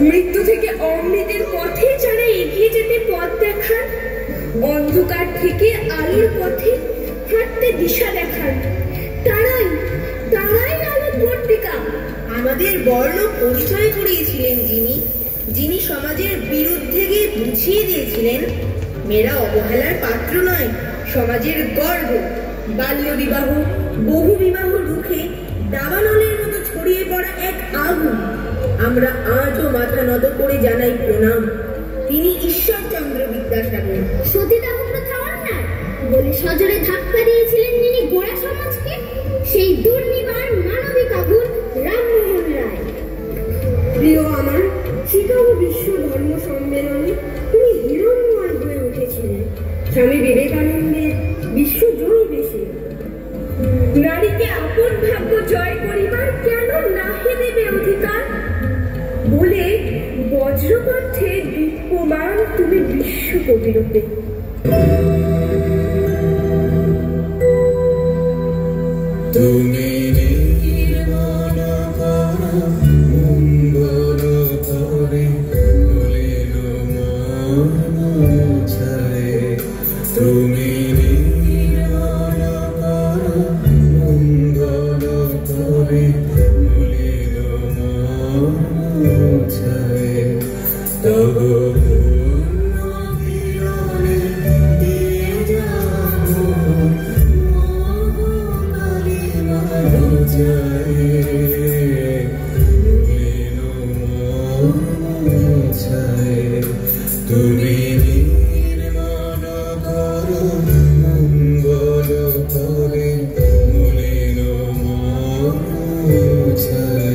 মৃত্যু থেকে অমৃতের পথে যারা এগিয়ে যেতে পথ দেখান, অন্ধকার থেকে আলোর পথে হাঁটতে দিশা দেখান, তারাই তারাই আলোকবর্তিকা। আমাদের বর্ণ পরিচয় করিয়েছিলেন যিনি সমাজের বিরুদ্ধে গিয়ে বুঝিয়ে দিয়েছিলেন মেয়েরা অবহেলার পাত্র নয়, সমাজের গর্ব। বাল্য বিবাহ, বহু বিবাহ রুখে দাবানলের মতো ছড়িয়ে পড়া এক আগুন। আমরা আজও মাথা নত করে জানাই প্রণাম। তিনি ঈশ্বরচন্দ্র বিদ্যাসাগর। সতীদাহ প্রথা অন্যায় বলে সজোরে ধাক্কা দিয়েছিলেন যিনি গোড়া সমাজকে, সেই দুর্নিবার মানবিক আগুন রামমোহন রায়। প্রিয় আমার, শিকাগো বিশ্ব ধর্ম সম্মেলনে তিনি হিরণ্ময় হয়ে উঠেছিলেন। স্বামী বিবেকানন্দের বিশ্বজয়ী দেশে নারীকে আপন ভাগ্য জয় করিবার কেন নাহি দেবে অধিকার বলে বজ্রকণ্ঠে দীপ্যমান তুমি বিশ্বকবিরূপে। তুমি নির্মল করো মঙ্গল করে ভুলিল মন মুছায়। তুমি নির্মল করো মঙ্গল করে ভুলিল মন মুছায়। তব পূর্ণ কিরণে দিয়ে যাবো তুমি নির্মল করো মঙ্গল করে মলিন মুছায়।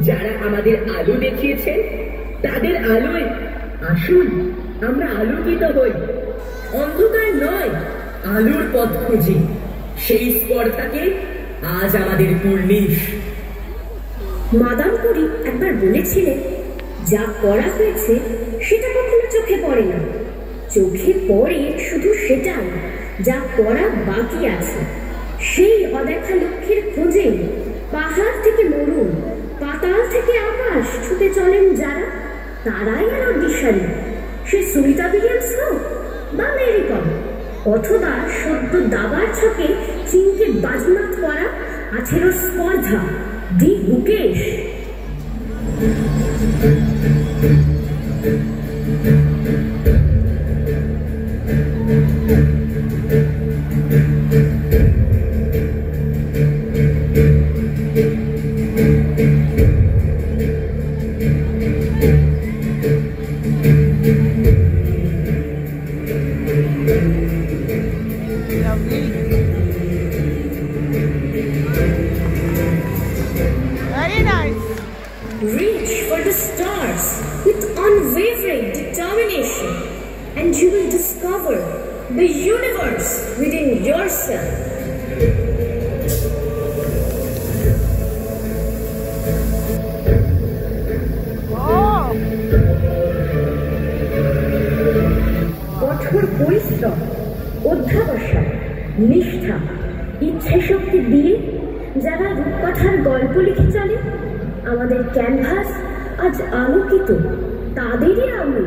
যারা আমাদের আলো দেখিয়েছেন তাদের আলোয় আসুন আমরা আলোকিত হই। অন্ধকার নয়, আলোর পথ খুঁজি। সেই স্পর্ধাকে আজ আমাদের পুর্নিশ। মাদাম কুরি একবার বলেছিলেন, যা করা হয়েছে সেটা কখনো চোখে পড়ে না, চোখে পড়ে শুধু সেটাই যা করা বাকি আছে। সেই অদেখা লক্ষ্যের খোঁজেই পাহাড় থেকে মরুন, পাতাল থেকে আকাশ ছুটে চলেন যারা, তারাই আলোর দিশারি। সে সুনিতা উইলিয়ামস হোক বা মেরি কম, অথবা সদ্য দাবার ছকে চিনকে বাজনাথ করা 18 স্পর্ধা দি Gukesh. Very nice. Reach for the stars with unwavering determination, and you will discover the universe within yourself. Oh. কঠোর পরিশ্রম, অধ্যাবসা, নিষ্ঠা, ইচ্ছে শক্তি দিয়ে যারা রূপকথার গল্প লিখে চলে, আমাদের ক্যানভাস আজ আলোকিত তাদেরই আলো।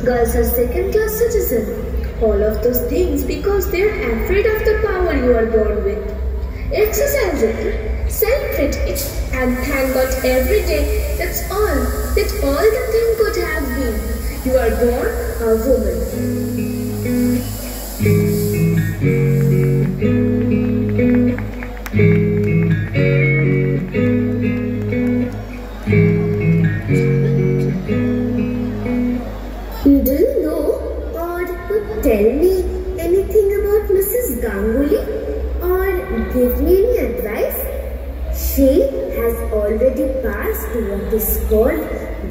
Girls are second-class citizens. All of those things because they're afraid of the power you are born with. Exercise it, celebrate it, and thank God every day. That's all the thing could have been. You are born a woman. Do you know or could tell me anything about Mrs. Ganguly or give me any advice? She has already passed what is called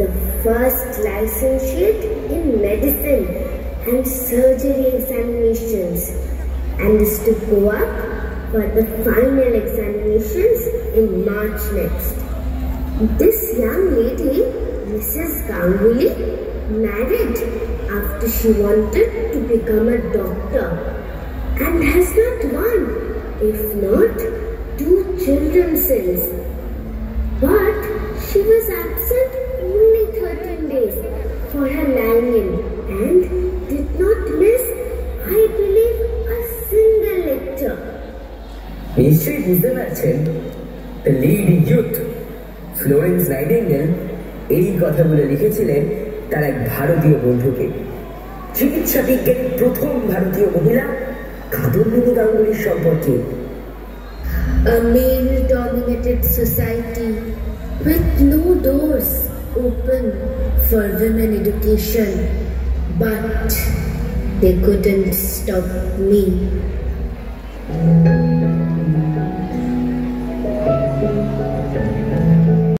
the first licentiate in medicine and surgery examinations and is to go up for the final examinations in March next. This young lady, Mrs. Ganguly, married after she wanted to become a doctor and has not one, if not 2 children since. But she was absent only 13 days for her lying-in and did not miss, I believe, a single lecture. নিশ্চয়ই বুঝতে পারছেন, the leading youth Florence nightingale এই কথাগুলো লিখেছিলেন তার এক ভারতীয় বন্ধুকে। চিকিৎসা বিজ্ঞানের প্রথম ভারতীয় মহিলা কাদম্বিনী গাঙ্গুলির সম্পর্কে। A male-dominated society with no doors open for women education, but they couldn't stop me.